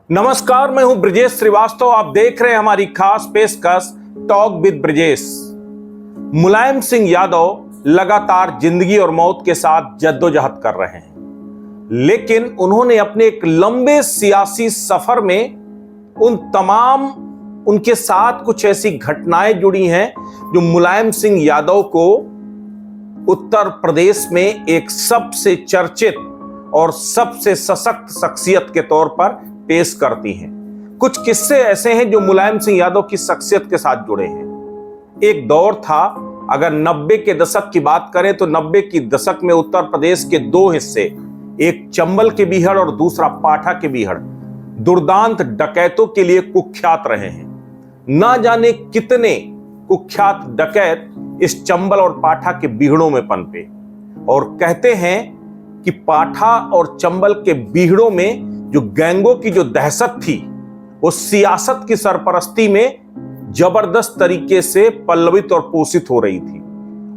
नमस्कार, मैं हूं ब्रजेश श्रीवास्तव। आप देख रहे हैं हमारी खास पेशकश टॉक विद ब्रजेश। मुलायम सिंह यादव लगातार जिंदगी और मौत के साथ जद्दोजहद कर रहे हैं, लेकिन उन्होंने अपने एक लंबे सियासी सफर में उनके साथ कुछ ऐसी घटनाएं जुड़ी हैं जो मुलायम सिंह यादव को उत्तर प्रदेश में एक सबसे चर्चित और सबसे सशक्त शख्सियत के तौर पर पेश करती हैं। कुछ किस्से ऐसे हैं जो मुलायम सिंह यादव की शख्सियत के साथ जुड़े हैं। एक दौर था, अगर 90 के दशक की बात करें तो 90 की दशक में उत्तर प्रदेश के दो हिस्से, एक चंबल के बीहड़ और दूसरा पाठा के बीहड़, दुर्दांत डकैतों के लिए कुख्यात रहे हैं। ना जाने कितने कुख्यात डकैत इस चंबल और पाठा के बीहड़ों में पनपे, और कहते हैं कि पाठा और चंबल के बीहड़ों में जो गैंगों की जो दहशत थी, वो सियासत की सरपरस्ती में जबरदस्त तरीके से पल्लवित और पोषित हो रही थी,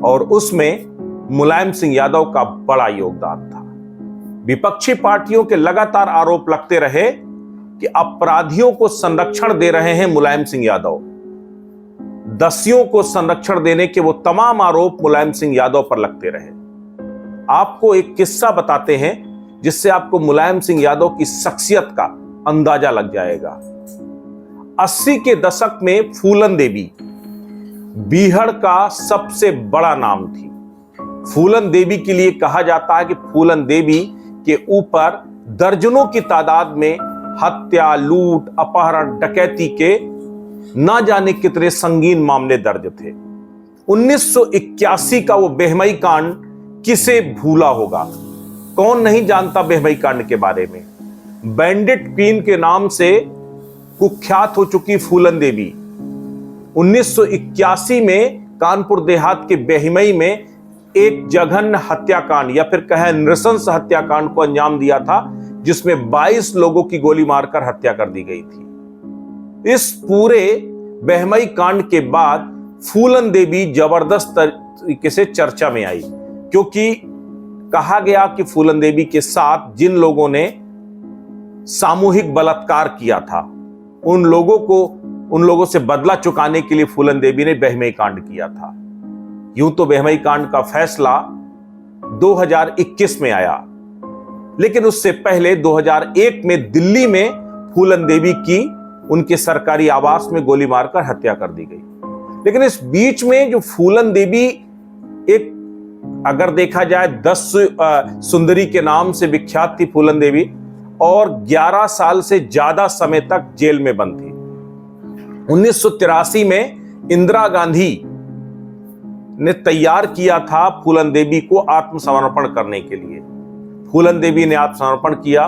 और उसमें मुलायम सिंह यादव का बड़ा योगदान था। विपक्षी पार्टियों के लगातार आरोप लगते रहे कि अपराधियों को संरक्षण दे रहे हैं मुलायम सिंह यादव। दस्युओं को संरक्षण देने के वो तमाम आरोप मुलायम सिंह यादव पर लगते रहे। आपको एक किस्सा बताते हैं जिससे आपको मुलायम सिंह यादव की शख्सियत का अंदाजा लग जाएगा। 80 के दशक में फूलन देवी बीहड़ का सबसे बड़ा नाम थी। फूलन देवी के लिए कहा जाता है कि फूलन देवी के ऊपर दर्जनों की तादाद में हत्या, लूट, अपहरण, डकैती के ना जाने कितने संगीन मामले दर्ज थे। 1981 का वो बेहमई कांड किसे भूला होगा, कौन नहीं जानता बेहमई कांड के बारे में। बैंडिट क्वीन के नाम से कुख्यात हो चुकी फूलन देवी 1981 में कानपुर देहात के बेहमई में एक जघन्य हत्याकांड या फिर कहें नृशंस हत्याकांड को अंजाम दिया था, जिसमें 22 लोगों की गोली मारकर हत्या कर दी गई थी। इस पूरे बेहमई कांड के बाद फूलन देवी जबरदस्त तरीके से चर्चा में आई, क्योंकि कहा गया कि फूलन देवी के साथ जिन लोगों ने सामूहिक बलात्कार किया था, उन लोगों से बदला चुकाने के लिए फूलन देवी ने बेहमई कांड किया था। यूं तो बेहमई कांड का फैसला 2021 में आया, लेकिन उससे पहले 2001 में दिल्ली में फूलन देवी की उनके सरकारी आवास में गोली मारकर हत्या कर दी गई। लेकिन इस बीच में जो फूलन देवी एक, अगर देखा जाए 10 सुंदरी के नाम से विख्यात थी फूलन देवी, और 11 साल से ज्यादा समय तक जेल में बंद थी। 1983 में इंदिरा गांधी ने तैयार किया था फूलन देवी को आत्मसमर्पण करने के लिए। फूलन देवी ने आत्मसमर्पण किया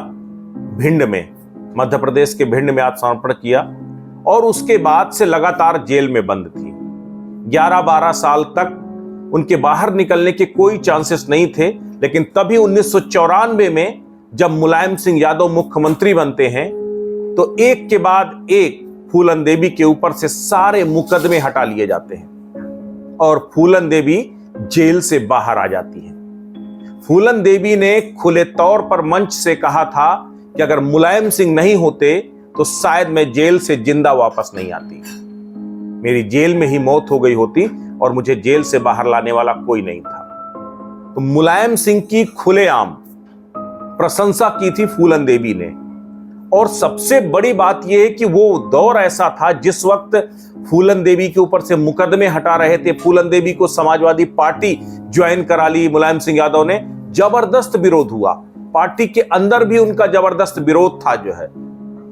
भिंड में, मध्य प्रदेश के भिंड में आत्मसमर्पण किया, और उसके बाद से लगातार जेल में बंद थी। 11-12 साल तक उनके बाहर निकलने के कोई चांसेस नहीं थे। लेकिन तभी 1994 में जब मुलायम सिंह यादव मुख्यमंत्री बनते हैं, तो एक के बाद एक फूलन देवी के ऊपर से सारे मुकदमे हटा लिए जाते हैं और फूलन देवी जेल से बाहर आ जाती हैं। फूलन देवी ने खुले तौर पर मंच से कहा था कि अगर मुलायम सिंह नहीं होते तो शायद मैं जेल से जिंदा वापस नहीं आती, मेरी जेल में ही मौत हो गई होती और मुझे जेल से बाहर लाने वाला कोई नहीं था। तो मुलायम सिंह की खुलेआम प्रशंसा की थी फूलन देवी ने। और सबसे बड़ी बात यह है कि वो दौर ऐसा था जिस वक्त फूलन देवी के ऊपर से मुकदमे हटा रहे थे। फूलन देवी को समाजवादी पार्टी ज्वाइन करा ली मुलायम सिंह यादव ने। जबरदस्त विरोध हुआ, पार्टी के अंदर भी उनका जबरदस्त विरोध था। जो है,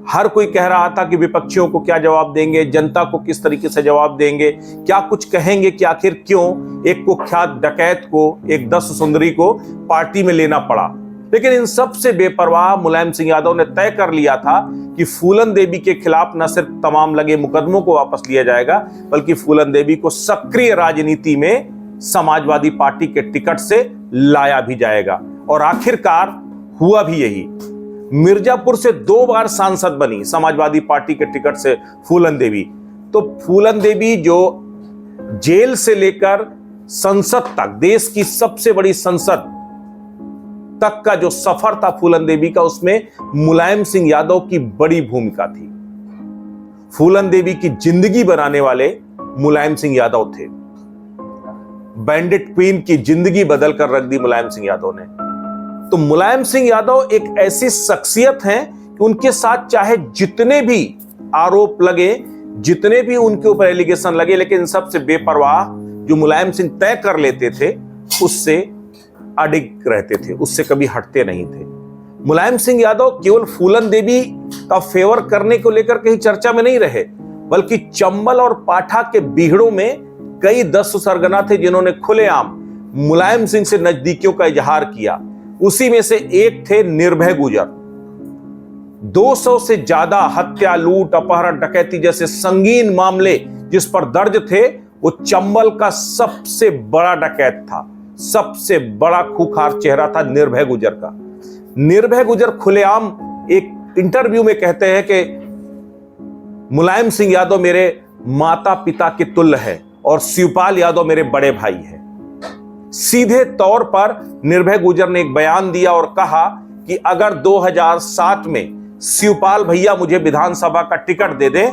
हर कोई कह रहा था कि विपक्षियों को क्या जवाब देंगे, जनता को किस तरीके से जवाब देंगे, क्या कुछ कहेंगे कि आखिर क्यों एक कुख्यात डकैत को, एक 10 सुंदरी को पार्टी में लेना पड़ा। लेकिन इन सब से बेपरवाह मुलायम सिंह यादव ने तय कर लिया था कि फूलन देवी के खिलाफ न सिर्फ तमाम लगे मुकदमों को वापस लिया जाएगा, बल्कि फूलन देवी को सक्रिय राजनीति में समाजवादी पार्टी के टिकट से लाया भी जाएगा। और आखिरकार हुआ भी यही। मिर्जापुर से 2 बार सांसद बनी समाजवादी पार्टी के टिकट से फूलन देवी। तो फूलन देवी जो जेल से लेकर संसद तक, देश की सबसे बड़ी संसद तक का जो सफर था फूलन देवी का, उसमें मुलायम सिंह यादव की बड़ी भूमिका थी। फूलन देवी की जिंदगी बनाने वाले मुलायम सिंह यादव थे। बैंडिट क्वीन की जिंदगी बदल कर रख दी मुलायम सिंह यादव ने। तो मुलायम सिंह यादव एक ऐसी शख्सियत हैं कि उनके साथ चाहे जितने भी आरोप लगे, जितने भी उनके ऊपर एलिगेशन लगे, लेकिन इन सबसे बेपरवाह जो मुलायम सिंह तय कर लेते थे उससे अडिग रहते थे, उससे कभी हटते नहीं थे। मुलायम सिंह यादव केवल फूलन देवी का फेवर करने को लेकर कहीं चर्चा में नहीं रहे, बल्कि चंबल और पाठा के बीहड़ों में कई 10 सरगना थे जिन्होंने खुलेआम मुलायम सिंह से नजदीकियों का इजहार किया। उसी में से एक थे निर्भय गुजर। 200 से ज्यादा हत्या, लूट, अपहरण, डकैती जैसे संगीन मामले जिस पर दर्ज थे, वो चंबल का सबसे बड़ा डकैत था, सबसे बड़ा खूंखार चेहरा था निर्भय गुजर का। निर्भय गुजर खुलेआम एक इंटरव्यू में कहते हैं कि मुलायम सिंह यादव मेरे माता पिता के तुल्य है और शिवपाल यादव मेरे बड़े भाई हैं। सीधे तौर पर निर्भय गुजर ने एक बयान दिया और कहा कि अगर 2007 में शिवपाल भैया मुझे विधानसभा का टिकट दे दे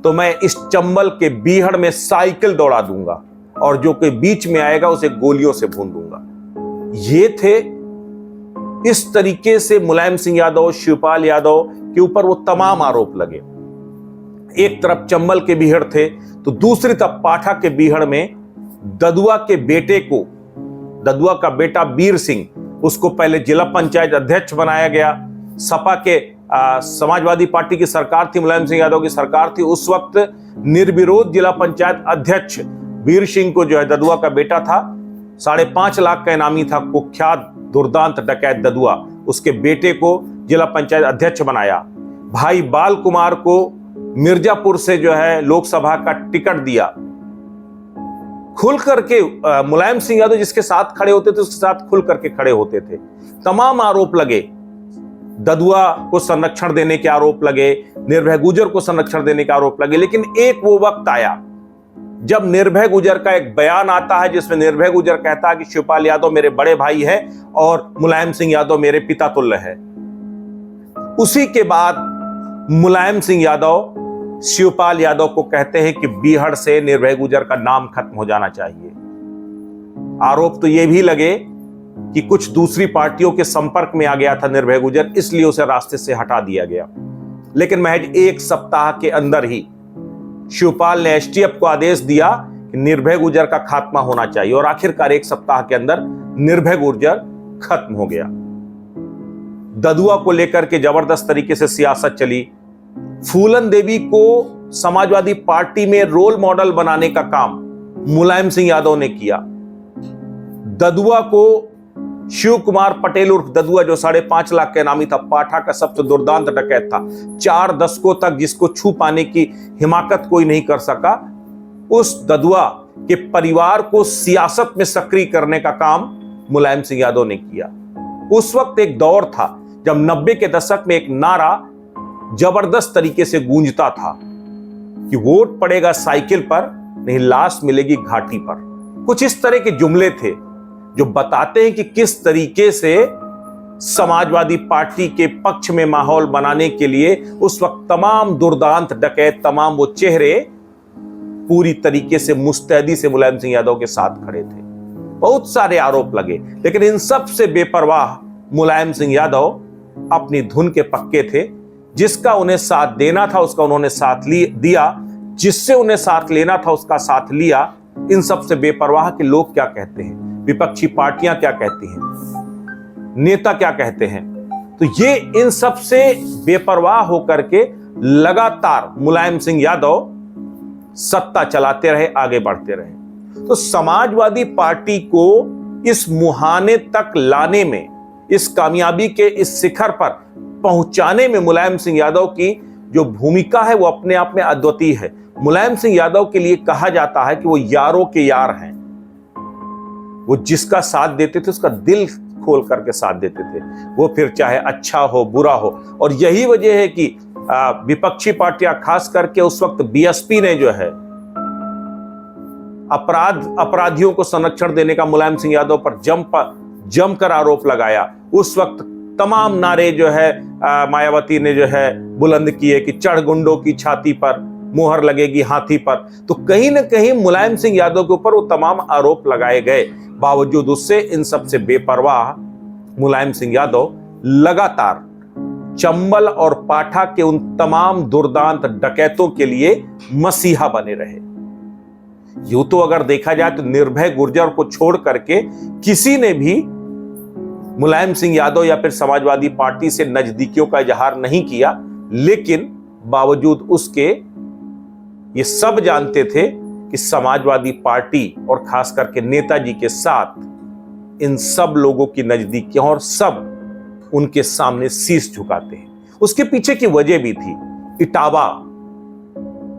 तो मैं इस चंबल के बीहड़ में साइकिल दौड़ा दूंगा और जो कोई बीच में आएगा उसे गोलियों से भून दूंगा। ये थे, इस तरीके से मुलायम सिंह यादव, शिवपाल यादव के ऊपर वो तमाम आरोप लगे। एक तरफ चंबल के बीहड़ थे तो दूसरी तरफ पाठा के बीहड़ में ददुआ के बेटे को, ददुआ का बेटा वीर सिंह, उसको पहले जिला पंचायत अध्यक्ष बनाया गया। सपा के समाजवादी पार्टी की सरकार थी, मुलायम सिंह यादव की सरकार थी। उस वक्त निर्विरोध जिला पंचायत अध्यक्ष वीर सिंह को जो है ददुआ का बेटा था, 5.5 लाख का इनामी था, कुख्यात दुर्दांत डकैत ददुआ, उसके बेटे को जिला पंचायत अध्यक्ष बनाया। भाई बाल कुमार को मिर्जापुर से जो है लोकसभा का टिकट दिया। खुल करके मुलायम सिंह यादव जिसके साथ खड़े होते थे उसके साथ खुल करके खड़े होते थे। तमाम आरोप लगे, ददुआ को संरक्षण देने के आरोप लगे, निर्भय गुजर को संरक्षण देने के आरोप लगे। लेकिन एक वो वक्त आया जब निर्भय गुजर का एक बयान आता है जिसमें निर्भय गुजर कहता है कि शिवपाल यादव मेरे बड़े भाई है और मुलायम सिंह यादव मेरे पिता तुल्य है। उसी के बाद मुलायम सिंह यादव शिवपाल यादव को कहते हैं कि बीहड़ से निर्भय गुजर का नाम खत्म हो जाना चाहिए। आरोप तो यह भी लगे कि कुछ दूसरी पार्टियों के संपर्क में आ गया था निर्भय गुजर, इसलिए उसे रास्ते से हटा दिया गया। लेकिन महज 1 सप्ताह के अंदर ही शिवपाल ने एसटीएफ को आदेश दिया कि निर्भय गुजर का खात्मा होना चाहिए और आखिरकार 1 सप्ताह के अंदर निर्भय गुजर खत्म हो गया। ददुआ को लेकर के जबरदस्त तरीके से सियासत चली। फूलन देवी को समाजवादी पार्टी में रोल मॉडल बनाने का काम मुलायम सिंह यादव ने किया। ददुआ को शिव कुमार पटेल उर्फ ददुआ जो 5.5 लाख का इनामी था, पाठा का सबसे दुर्दांत डकैत था, 4 दशकों तक जिसको छू पाने की हिमाकत कोई नहीं कर सका, उस ददुआ के परिवार को सियासत में सक्रिय करने का काम मुलायम सिंह यादव ने किया। उस वक्त एक दौर था जब 90 के दशक में एक नारा जबरदस्त तरीके से गूंजता था कि वोट पड़ेगा साइकिल पर, नहीं लाश मिलेगी घाटी पर। कुछ इस तरह के जुमले थे जो बताते हैं कि किस तरीके से समाजवादी पार्टी के पक्ष में माहौल बनाने के लिए उस वक्त तमाम दुर्दांत डकैत, तमाम वो चेहरे पूरी तरीके से मुस्तैदी से मुलायम सिंह यादव के साथ खड़े थे। बहुत सारे आरोप लगे, लेकिन इन सब से बेपरवाह मुलायम सिंह यादव अपनी धुन के पक्के थे। जिसका उन्हें साथ देना था उसका उन्होंने साथ दिया, जिससे उन्हें साथ लेना था उसका साथ लिया। इन सब से बेपरवाह के लोग क्या कहते हैं, विपक्षी पार्टियां क्या कहती हैं, नेता क्या कहते हैं, तो ये इन सब से बेपरवाह होकर के लगातार मुलायम सिंह यादव सत्ता चलाते रहे, आगे बढ़ते रहे। तो समाजवादी पार्टी को इस मुहाने तक लाने में, इस कामयाबी के इस शिखर पर पहुंचाने में मुलायम सिंह यादव की जो भूमिका है वो अपने आप में अद्वितीय है। मुलायम सिंह यादव के लिए कहा जाता है कि वो यारों के यार हैं। वो जिसका साथ देते थे उसका दिल खोल करके साथ देते थे, वो फिर चाहे अच्छा हो बुरा हो। और यही वजह है कि विपक्षी पार्टियां, खास करके उस वक्त बीएसपी ने जो है अपराधियों को संरक्षण देने का मुलायम सिंह यादव पर जमकर आरोप लगाया। उस वक्त तमाम नारे जो है मायावती ने जो है बुलंद किए कि चढ़ गुंडों की छाती पर, मुहर लगेगी हाथी पर। तो कहीं ना कहीं मुलायम सिंह यादव के ऊपर वो तमाम आरोप लगाए गए। बावजूद उससे इन सब से बेपरवाह मुलायम सिंह यादव लगातार चंबल और पाठा के उन तमाम दुर्दांत डकैतों के लिए मसीहा बने रहे। यूं तो अगर देखा जाए तो निर्भय गुर्जर को छोड़ करके किसी ने भी मुलायम सिंह यादव या फिर समाजवादी पार्टी से नजदीकियों का इजहार नहीं किया, लेकिन बावजूद उसके ये सब जानते थे कि समाजवादी पार्टी और खास करके नेताजी के साथ इन सब लोगों की नजदीकियां और सब उनके सामने शीश झुकाते हैं। उसके पीछे की वजह भी थी।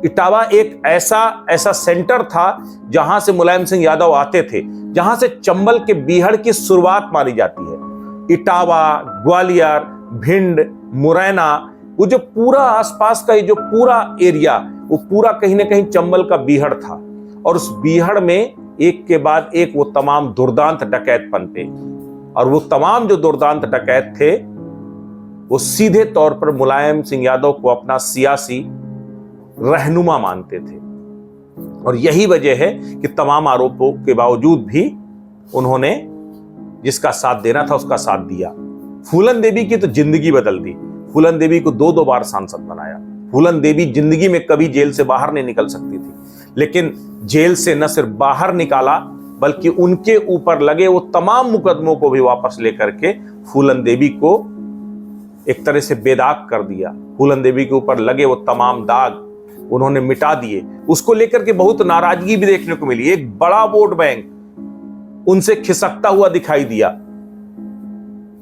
इटावा एक ऐसा सेंटर था जहां से मुलायम सिंह यादव आते थे, जहां से चंबल के बीहड़ की शुरुआत मानी जाती है। इटावा, ग्वालियर, भिंड, मुरैना, वो जो पूरा आसपास का ये जो पूरा एरिया, वो पूरा कहीं ना कहीं चंबल का बीहड़ था। और उस बीहड़ में एक के बाद एक वो तमाम दुर्दांत डकैत पनपे, और वो तमाम जो दुर्दांत डकैत थे वो सीधे तौर पर मुलायम सिंह यादव को अपना सियासी रहनुमा मानते थे। और यही वजह है कि तमाम आरोपों के बावजूद भी उन्होंने जिसका साथ देना था उसका साथ दिया। फूलन देवी की तो जिंदगी बदल दी। फूलन देवी को 2 बार सांसद बनाया। फूलन देवी जिंदगी में कभी जेल से बाहर नहीं निकल सकती थी, लेकिन जेल से न सिर्फ बाहर निकाला बल्कि उनके ऊपर लगे वो तमाम मुकदमों को भी वापस लेकर के फूलन देवी को एक तरह से बेदाग कर दिया। फूलन देवी के ऊपर लगे वो तमाम दाग उन्होंने मिटा दिए। उसको लेकर के बहुत नाराजगी भी देखने को मिली। एक बड़ा वोट बैंक उनसे खिसकता हुआ दिखाई दिया,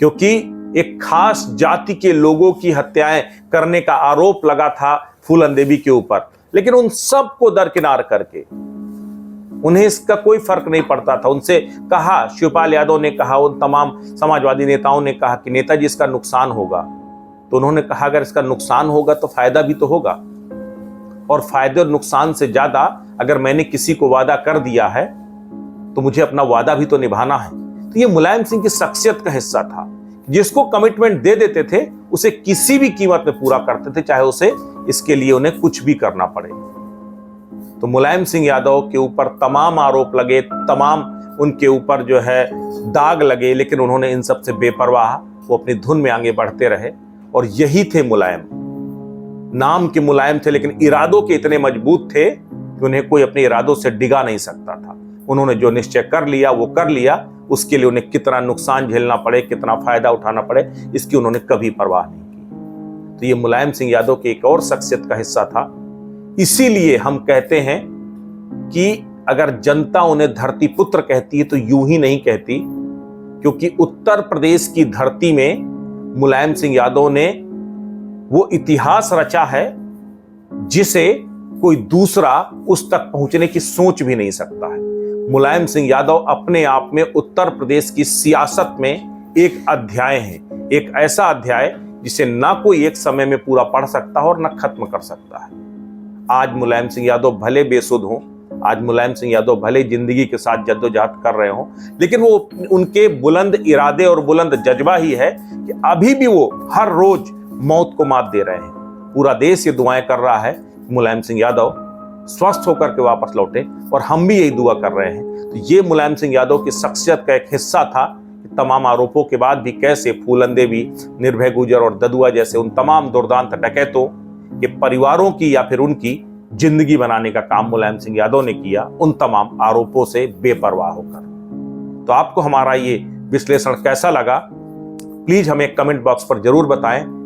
क्योंकि एक खास जाति के लोगों की हत्याएं करने का आरोप लगा था फूलन देवी के ऊपर। लेकिन उन सबको दरकिनार करके उन्हें इसका कोई फर्क नहीं पड़ता था। उनसे कहा, शिवपाल यादव ने कहा, उन तमाम समाजवादी नेताओं ने कहा कि नेताजी इसका नुकसान होगा। तो उन्होंने कहा अगर इसका नुकसान होगा तो फायदा भी तो होगा, और फायदे और नुकसान से ज्यादा अगर मैंने किसी को वादा कर दिया है तो मुझे अपना वादा भी तो निभाना है। तो ये मुलायम सिंह की शख्सियत का हिस्सा था। जिसको कमिटमेंट दे देते थे उसे किसी भी कीमत में पूरा करते थे, चाहे उसे इसके लिए उन्हें कुछ भी करना पड़े। तो मुलायम सिंह यादव के ऊपर तमाम आरोप लगे, तमाम उनके ऊपर जो है दाग लगे, लेकिन उन्होंने इन सब से बेपरवाह वो अपनी धुन में आगे बढ़ते रहे। और यही थे मुलायम। नाम के मुलायम थे, लेकिन इरादों के इतने मजबूत थे कि उन्हें कोई अपने इरादों से डिगा नहीं सकता था। उन्होंने जो निश्चय कर लिया वो कर लिया। उसके लिए उन्हें कितना नुकसान झेलना पड़े, कितना फायदा उठाना पड़े, इसकी उन्होंने कभी परवाह नहीं की। तो ये मुलायम सिंह यादव के एक और शख्सियत का हिस्सा था। इसीलिए हम कहते हैं कि अगर जनता उन्हें धरती पुत्र कहती है तो यूं ही नहीं कहती, क्योंकि उत्तर प्रदेश की धरती में मुलायम सिंह यादव ने वो इतिहास रचा है जिसे कोई दूसरा उस तक पहुंचने की सोच भी नहीं सकता है। मुलायम सिंह यादव अपने आप में उत्तर प्रदेश की सियासत में एक अध्याय है, एक ऐसा अध्याय जिसे ना कोई एक समय में पूरा पढ़ सकता है और ना खत्म कर सकता है। आज मुलायम सिंह यादव भले बेसुध हों, आज मुलायम सिंह यादव भले जिंदगी के साथ जद्दोजहद कर रहे हों, लेकिन वो उनके बुलंद इरादे और बुलंद जज्बा ही है कि अभी भी वो हर रोज मौत को मात दे रहे हैं। पूरा देश ये दुआएं कर रहा है मुलायम सिंह यादव स्वस्थ होकर के वापस लौटे, और हम भी यही दुआ कर रहे हैं। तो ये मुलायम सिंह यादव की शख्सियत का एक हिस्सा था कि तमाम आरोपों के बाद भी कैसे फूलन देवी, निर्भय गुर्जर और ददुआ जैसे उन तमाम दुर्दांत डकैतों के परिवारों की या फिर उनकी जिंदगी बनाने का काम मुलायम सिंह यादव ने किया, उन तमाम आरोपों से बेपरवाह होकर। तो आपको हमारा ये विश्लेषण कैसा लगा, प्लीज हमें कमेंट बॉक्स पर जरूर बताएं।